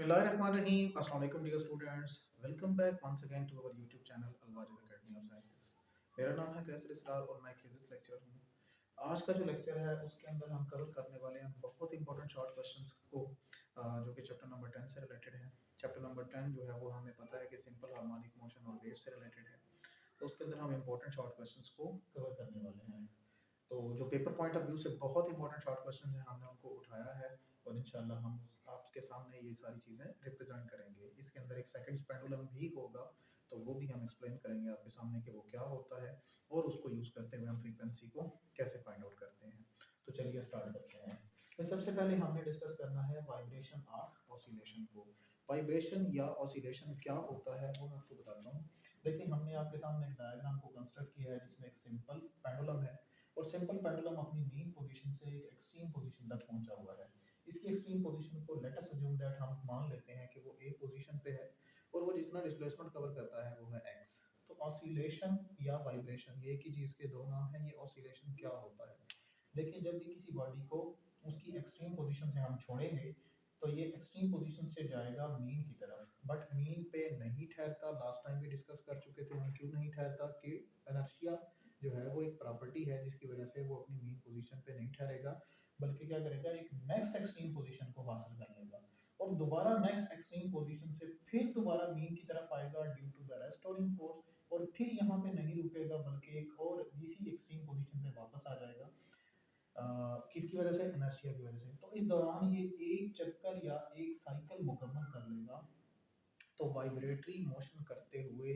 Bismillahirrahmanirrahim. Assalamu alaikum dear students. Welcome back once again to our YouTube channel Al-Wajid Academy of Sciences. मेरा नाम है कैसर इसरार और मैं एक फिजिक्स लेक्चरर हूँ। आज का जो लेक्चर है उसके अंदर हम कवर करने वाले हैं बहुत इंपॉर्टेंट शॉर्ट क्वेश्चंस को जो कि चैप्टर नंबर 10 से रिलेटेड है। चैप्टर नंबर 10 जो है वो हमें पता है कि सिंपल हार्मोनिक मोशन और वेव से रिलेटेड है, तो उसके अंदर हम इंपॉर्टेंट शॉर्ट क्वेश्चंस को कवर करने वाले हैं। तो जो पेपर पॉइंट ऑफ व्यू से बहुत इंपॉर्टेंट शॉर्ट क्वेश्चन है हमने उनको उठाया है और इंशाल्लाह हम आपके सामने ये सारी चीज़ें रिप्रेजेंट करेंगे। इसके अंदर एक सेकंड पेंडुलम भी होगा, तो वो भी हम एक्सप्लेन करेंगे आपके सामने कि वो क्या होता है और उसको यूज़ करते हुए हम फ्रीक्वेंसी को कैसे फाइंड आउट करते हैं। तो चलिए स्टार्ट करते हैं। तो सबसे पहले हमने डिस्कस करना है वाइब्रेशन और ऑसिलेशन को। वाइब्रेशन या ऑसिलेशन क्या होता है वो मैं आपको बताता हूँ। देखिए, हमने आपके सामने एक डायग्राम को कंस्ट्रक्ट किया है जिसमें एक सिंपल पेंडुलम है और सिंपल पेंडुलम अपनी मीन पोजीशन से एक एक्सट्रीम पोजीशन तक पहुंचा हुआ है। इसकी एक्सट्रीम पोजीशन को लेट अस अज्यूम दैट हम मान लेते हैं कि वो ए पोजीशन पे है और वो जितना डिस्प्लेसमेंट कवर करता है वो है एक्स। तो ऑसिलेशन या वाइब्रेशन ये एक ही चीज़ के दो नाम हैं। ये ऑसिलेशन क्या होता है? देखिए, जब भी किसी बॉडी को उसकी एक्सट्रीम पोजीशन से हम छोड़ेंगे तो ये एक्सट्रीम पोजीशन से जाएगा मीन की तरफ, बट मीन पे नहीं ठहरता। लास्ट टाइम भी डिस्कस कर चुके थे हम क्यों नहीं ठहरता कि इनर्शिया जो है वो एक प्रॉपर्टी है जिसकी वजह से वो अपनी मीन पोजीशन पे नहीं ठहरेगा, बल्कि क्या करेगा, एक नेक्स्ट एक्सट्रीम पोजीशन को हासिल कर लेगा और दोबारा नेक्स्ट एक्सट्रीम पोजीशन से फिर दोबारा मीन की तरफ आएगा due to the restoring force और फिर यहाँ पे नहीं रुकेगा बल्कि एक और इसी एक्सट्रीम पोजीशन पे वापस आ जाएगा। किसकी वजह से? इनर्शिया की वजह से। तो इस दौरान ये एक चक्कर या एक साइकिल मुकम्मल कर लेगा। तो वाइब्रेटरी मोशन करते हुए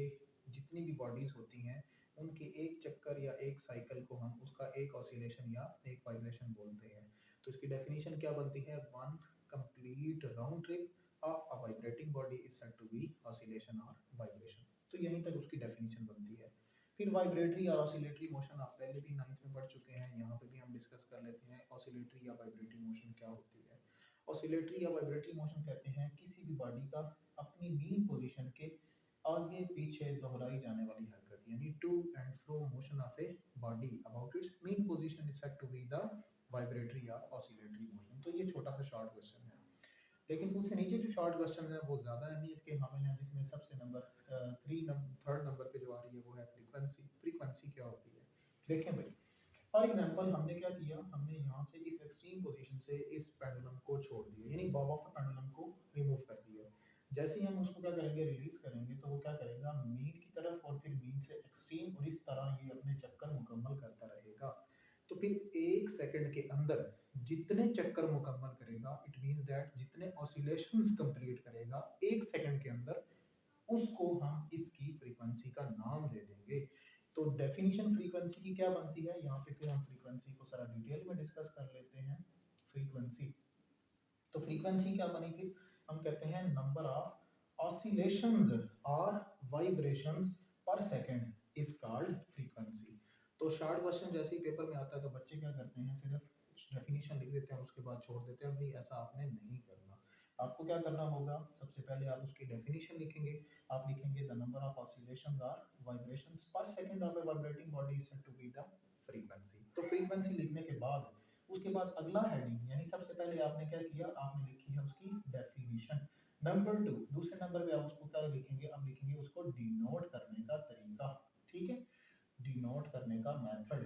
जितनी भी बॉडीज होती हैं उनके एक चक्कर या एक साइकिल को हम उसका एक ऑसिलेशन या एक वाइब्रेशन बोलते हैं। तो इसकी डेफिनेशन क्या बनती है? One complete round trip of a vibrating body is said to be oscillation और वाइब्रेशन। तो यहीं तक उसकी डेफिनेशन बनती है। फिर वाइब्रेटरी और ऑसिलेटरी मोशन आप पहले भी 9th में पढ़ चुके हैं, यहाँ पे भी हम डिस्कस कर लेते हैं ऑसिलेटरी या वाइब्रेटरी मोशन क्या होती है। ऑसिलेटरी या वाइब्रेटरी मोशन कहते हैं किसी भी बॉडी का अपनी मीन पोजीशन के आगे पीछे दोहराई जाने वाली हरकत, यानी to and fro motion of a body about its mean position is said to be the vibratory या ऑसिलेटरी मोशन। तो ये छोटा सा शॉर्ट क्वेश्चन है, लेकिन उससे नीचे जो शॉर्ट क्वेश्चन है वो ज़्यादा अहमियत के हामिल हैं, जिसमें सबसे थर्ड नंबर पे जो आ रही है वो है फ्रीक्वेंसी। फ्रीक्वेंसी क्या होती है? देखें भाई, फॉर एग्जांपल हमने क्या किया, हमने यहाँ से इस एक्सट्रीम पोजीशन से इस पेंडुलम को छोड़ दिया, यानी बॉब ऑफ द पेंडुलम को रिमूव कर दिया। जैसे ही हम उसको क्या करेंगे, रिलीज करेंगे, तो वो क्या करेगा, मीन की तरफ और फिर मीन से एक्सट्रीम और इस तरह ये अपने चक्कर मुकम्मल करता रहेगा। तो फिर एक सेकंड के अंदर जितने चक्कर मुकम्मल करेगा, इट मींस दैट जितने ऑसिलेशंस कंप्लीट करेगा एक सेकंड के अंदर, उसको हम इसकी फ्रीक्वेंसी का नाम दे देंगे। तो डेफिनेशन फ्रीक्वेंसी की क्या बनती है, यहाँ पे फिर हम फ्रीक्वेंसी को सारा डिटेल में डिस्कस कर लेते हैं। फ्रीक्वेंसी, तो फ्रीक्वेंसी क्या बनी थी? हम कहते हैं नंबर ऑफ ऑसिलेशंस और vibrations per second is called frequency. तो शॉर्ट क्वेश्चन जैसे ही पेपर में आता है तो बच्चे क्या करते हैं, सिर्फ डेफिनेशन लिख देते हैं, उसके बाद छोड़ देते हैं। भाई ऐसा आपने नहीं करना। आपको क्या करना होगा, सबसे पहले आप उसकी डेफिनेशन लिखेंगे। आप लिखेंगे द नंबर ऑफ ऑसिलेशंस और vibrations per second of a vibrating body is said to be the frequency. तो फ्रीक्वेंसी लिखने के बाद उसके बाद अगला हेडिंग, यानी सबसे पहले आपने क्या किया, आपने लिखी है उसकी डेफिनेशन। नंबर 2, दूसरे नंबर पे आप उसको क्या लिखेंगे, आप लिखेंगे उसको डिनोट करने का तरीका। ठीक है, डिनोट करने का मेथड,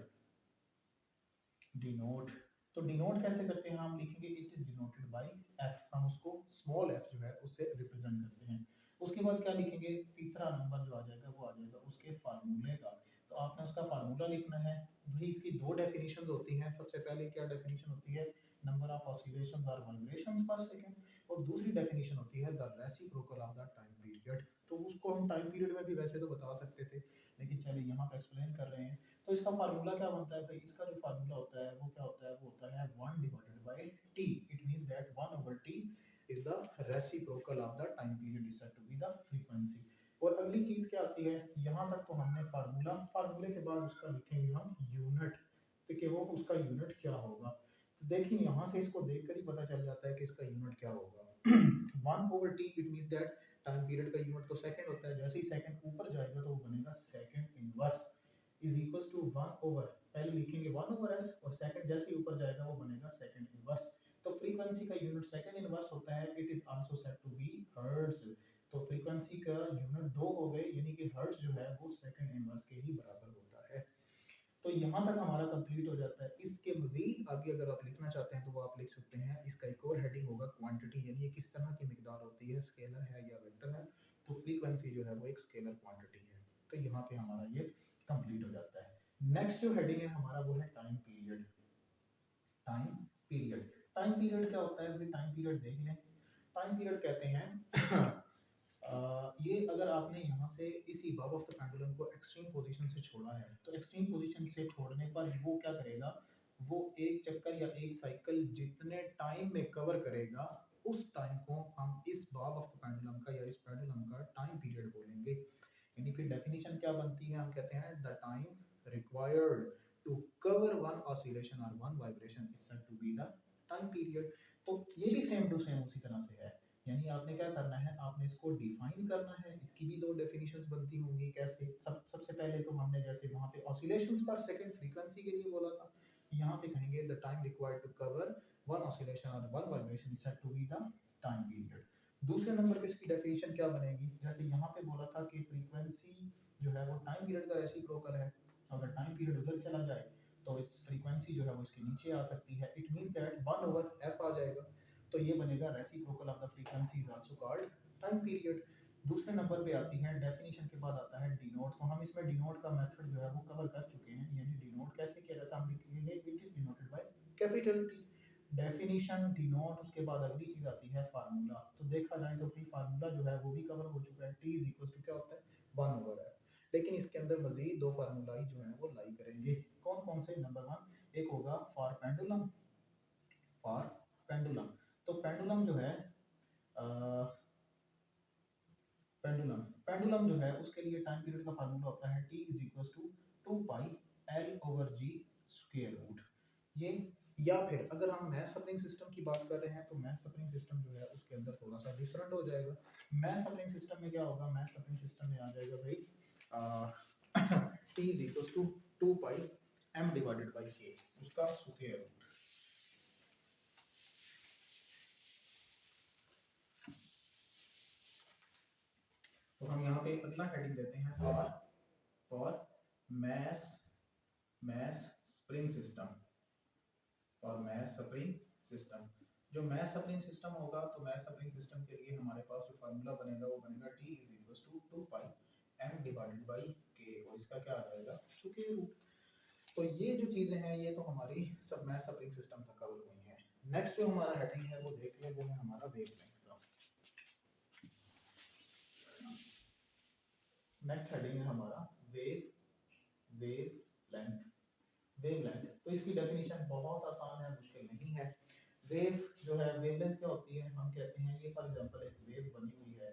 डिनोट। तो डिनोट कैसे करते हैं, हम लिखेंगे it is denoted by F, हम उसको स्मॉल एफ जो है उससे रिप्रेजेंट करते हैं। उसके बाद क्या लिखेंगे, तीसरा नंबर जो आ जाएगा वो आ जाएगा उसके फार्मूले का। तो आपने उसका फार्मूला लिखना है। भाई इसकी दो डेफिनेशंस होती हैं। सबसे पहले क्या डेफिनेशन होती है, नंबर ऑफ ऑसिलेशंस और वाइब्रेशंस पर सेकंड, और दूसरी डेफिनेशन होती है the reciprocal of the time period. तो उसको हम टाइम पीरियड में भी वैसे तो बता सकते थे, लेकिन चलिए यहाँ पे एक्सप्लेन कर रहे हैं। तो इसका फार्मूला क्या बनता है भाई, इसका जो फार्मूला होता है वो क्या होता है, वो होता है 1 divided by t। It means that 1 over t is the reciprocal of the time period is said to be the frequency. और अगली चीज क्या आती है, यहाँ तक तो हमने फार्मूला, फार्मूले के बाद उसका लिखेंगे हम यूनिट, तो कि वो उसका यूनिट क्या होगा। तो देखिए यहाँ से इसको देखकर ही पता चल जाता है कि इसका यूनिट क्या होगा। 1 over t it means that time period का यूनिट तो सेकंड होता है। जैसे ही सेकंड ऊपर जाएगा तो वो बनेगा second inverse is equal to 1 over, पहले लिखेंगे 1 ओवर s और सेकंड जैसे ही ऊपर जाएगा वो बनेगा सेकंड इनवर्स। तो फ्रीक्वेंसी का यूनिट सेकंड इनवर्स होता है। It is also said to be hertz. तो फ्रीक्वेंसी का यूनिट दो हो गए, यानी कि हर्ट्ज जो है वो सेकंड इनवर्स के ही बराबर होता है। तो यहाँ तक हमारा कंप्लीट हो जाता है। इसके मजीद आगे अगर आप लिखना चाहते हैं तो वो आप लिख सकते हैं। इसका एक और हेडिंग होगा क्वांटिटी, यानी ये किस तरह की मिकदार होती है, स्केलर है या वेक्टर है। तो फ्रीक्वेंसी जो है वो एक स्केलर क्वांटिटी है। तो यहाँ पे हमारा ये कंप्लीट हो जाता है। नेक्स्ट जो हेडिंग है हमारा वो है time period. Time period, time period क्या होता है, टाइम पीरियड देख लें। टाइम पीरियड कहते हैं ये अगर आपने यहाँ से इसी बॉब ऑफ द पेंडुलम को एक्सट्रीम पोजीशन से छोड़ा है, तो एक्सट्रीम पोजीशन से छोड़ने पर वो क्या करेगा, वो एक चक्कर या एक साइकिल जितने टाइम में कवर करेगा, उस टाइम को हम इस बॉब ऑफ द पेंडुलम का या इस पेंडुलम का टाइम पीरियड बोलेंगे। यानी फिर डेफिनेशन क्या बनती है, हम कहते हैं the time required to cover one oscillation और one vibration is said to be the time period. तो ये भी सेम टू सेम उसी तरह से है। यानी आपने क्या करना है, आपने इसको डिफाइन करना है। इसकी भी दो डेफिनेशंस बनती होंगी। कैसे, सबसे पहले तो हमने जैसे वहां पे ऑसिलेशंस पर सेकंड फ्रीक्वेंसी के लिए बोला था, यहाँ पे कहेंगे the time required to cover one oscillation और one vibration is said to be the time period. दूसरे नंबर पे इसकी डेफिनेशन क्या बनेगी, जैसे यहाँ पे बोला था कि फ्रीक्वेंसी जो है वो टाइम पीरियड का रेसिप्रोकल है। अगर टाइम पीरियड उधर चला जाए तो इस फ्रीक्वेंसी जो है वो इसके नीचे आ सकती है। It means that 1 over f आ जाएगा। तो ये बनेगा reciprocal of the frequency is also called time period. दूसरे नंबर पे आती है डेफिनेशन के बाद आता है डिनोट। तो हम इसमें डिनोट का मेथड जो है वो कवर कर चुके हैं। यानी डिनोट कैसे किया जाता है, हम लिखेंगे it is denoted by capital T. Definition denote, उसके बाद अगली चीज आती है फार्मूला। तो देखा जाए तो भाई फार्मूला जो है वो भी कवर हो चुका है। टी इज इक्वल टू क्या होता है, 1 ओवर है। लेकिन इसके अंदर मजीद दो फार्मूला ही जो है वो लाई करेंगे। कौन कौन से, नंबर 1 एक होगा फॉर पेंडुलम। फॉर पेंडुलम, तो पेंडुलम जो है पेंडुलम पेंडुलम जो है उसके लिए टाइम पीरियड का फार्मूला होता है T is equal to 2 pi L over g square root. ये, या फिर अगर हम मैथ स्प्रिंग सिस्टम की बात कर रहे हैं तो मैथ स्प्रिंग सिस्टम जो है उसके अंदर थोड़ा सा डिफरेंट हो जाएगा। मैथ स्प्रिंग सिस्टम में क्या होगा, मैथ स्प्रिंग सिस्टम में आ जाएगा भाई T is equal to 2 pi m divided by k, उसका स्क्वायर रूट। तो हम यहाँ पे अगला हेडिंग देते हैं for math math spring system. और मैथ स्प्रिंग सिस्टम, जो मैथ स्प्रिंग सिस्टम होगा तो मैथ स्प्रिंग सिस्टम के लिए हमारे पास जो फार्मूला बनेगा वो बनेगा T is equal to 2 pi m divided by k, और इसका क्या आ जाएगा, स्क्वायर रूट। तो ये जो चीजें हैं ये तो हमारी सब मैथ स्प्रिंग सिस्टम तक कवर हुई हैं। नेक्स्ट जो हमारा हेडिंग है वो देख ले, वो है हमारा वेवलेंथ का। नेक्स्ट हेडिंग है हमारा वेवलेंथ। वेवलेंथ, तो इसकी डेफिनेशन बहुत आसान है, मुश्किल नहीं है। वेव जो है, वेवलेंथ क्या होती है, हम कहते हैं ये फॉर एग्जांपल एक वेव बनी हुई है।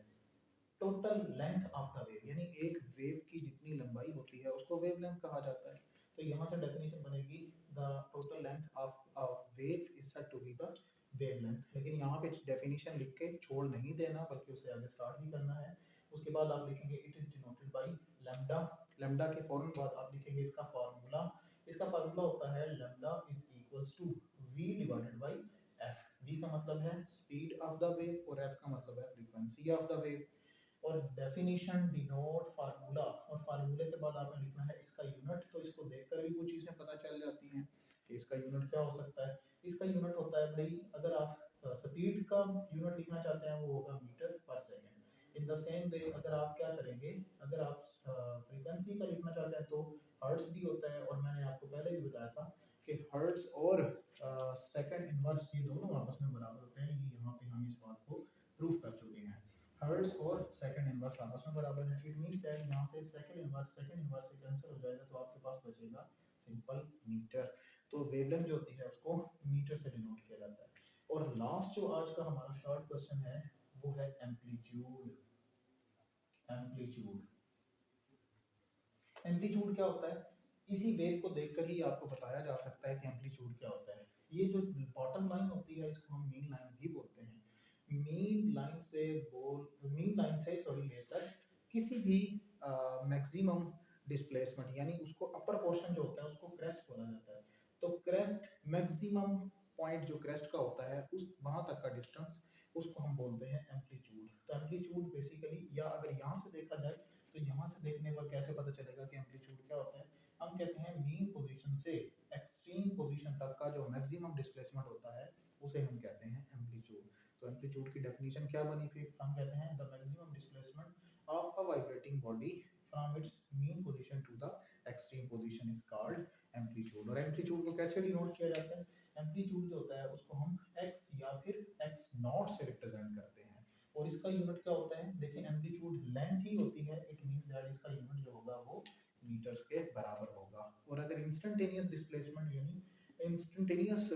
Total length of the wave, यानी एक वेव की जितनी लंबाई होती है उसको वेवलेंथ कहा जाता है। तो यहाँ से डेफिनेशन बनेगी the total length of wave is said to be the wavelength. लेकिन यहाँ पे डेफिनेशन लिख के छोड़ नहीं देना, बल्कि उसे आगे स्टार्ट भी करना है। उसके बाद आप लिखेंगे it is denoted by lambda. Lambda के फौरन बाद आप लिखेंगे इसका फार्मूला। इसका फार्मूला होता है lambda is equals to v divided by f। v का मतलब है स्पीड ऑफ द वेव और f का मतलब है फ्रीक्वेंसी ऑफ द वेव। और डेफिनेशन डिनोट फार्मूला, और फार्मूले के बाद आपने लिखना है इसका यूनिट। तो इसको देखकर भी वो चीजें पता चल जाती हैं कि इसका यूनिट क्या हो सकता है। इसका यूनिट होता है भाई, अगर आप स्पीड का यूनिट लिखना चाहते हैं वो होगा मीटर पर second. In the same way अगर आप क्या करेंगे, अगर आप फ्रीक्वेंसी का लिखना चाहते हैं तो हर्ट्ज भी होता है। और मैंने आपको पहले भी बताया था कि हर्ट्ज और सेकंड इनवर्स ये दोनों आपस में बराबर होते हैं। ये यहाँ पे हम इस बात को प्रूव कर चुके हैं। हर्ट्ज और सेकंड इनवर्स आपस में बराबर है। इट मींस दैट यहाँ से सेकंड इनवर्स से कैंसिल हो जाएगा, तो आपके पास बचेगा सिंपल मीटर। तो वेवलेंथ जो होती है उसको मीटर से डिनोट किया जाता है। और लास्ट जो आज का हमारा शॉर्ट क्वेश्चन है वो है एम्पलीट्यूड। एम्पलीट्यूड, एम्पलीट्यूड क्या होता है, इसी वेव को देखकर ही आपको बताया जा सकता है कि एम्पलीट्यूड क्या होता है। ये जो बॉटम लाइन होती है इसको हम मीन लाइन भी बोलते हैं। मीन लाइन से थोड़ी लेकर किसी भी मैक्सिमम डिस्प्लेसमेंट, यानी उसको अपर पोर्शन जो होता है उसको क्रेस्ट बोला जाता है। तो क्रेस्ट मैक्सिमम पॉइंट जो क्रेस्ट का होता है उस वहां तक का डिस्टेंस उसको हम बोलते हैं एम्पलीट्यूड। तो क्या बनी फिर, हम कहते हैं the maximum displacement of a vibrating body from its mean position to the extreme position is called amplitude. और एम्पलीट्यूड को कैसे डिनोट किया जाता है, एम्पलीट्यूड जो होता है उसको हम एक्स या फिर एक्स नॉट से रिप्रेजेंट करते हैं। और इसका यूनिट क्या होता है, देखिए एम्पलीट्यूड लेंथ ही होती है, इट मींस दैट इसका यूनिट जो होगा वो मीटर्स के बराबर होगा। और अगर इंस्टेंटेनियस डिस्प्लेसमेंट यानी इंस्टेंटेनियस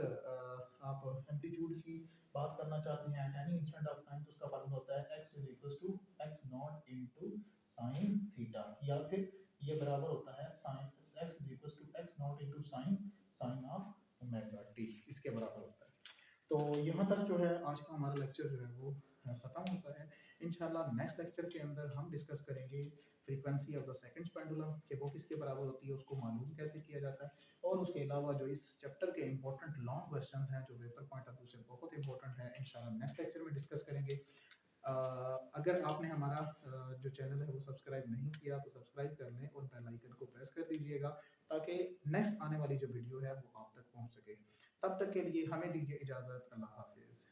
आप एम्पलीट्यूड की बात करना चाहते हैं at any instant of time, तो उसका फॉर्मूला होता है x is equal to x naught into sin theta, या फिर ये बराबर होता है sin x is equal to x naught into sin of omega t, इसके बराबर होता है। तो यहाँ तक जो है आज का हमारा लेक्चर जो है वो ख़त्म होता है। इंशाल्लाह नेक्स्ट लेक्चर के अंदर हम डिस्कस करेंगे frequency of the second pendulum कि वो किसके बराबर होती है, उसको मालूम कैसे किया जाता है। और उसके अलावा जो इस चैप्टर के इंपॉर्टेंट लॉन्ग क्वेश्चंस हैं जो पेपर पॉइंट ऑफ व्यू से बहुत इंपॉर्टेंट है, इंशाल्लाह नेक्स्ट लेक्चर में डिस्कस करेंगे। अगर आपने हमारा जो चैनल है वो सब्सक्राइब नहीं किया तो सब्सक्राइब कर लें और बेल आइकन को प्रेस कर दीजिएगा ताकि नेक्स्ट आने वाली जो वीडियो है वो आप तक पहुंच सके। तब तक के लिए हमें दीजिए इजाज़त, अल्लाह हाफिज़।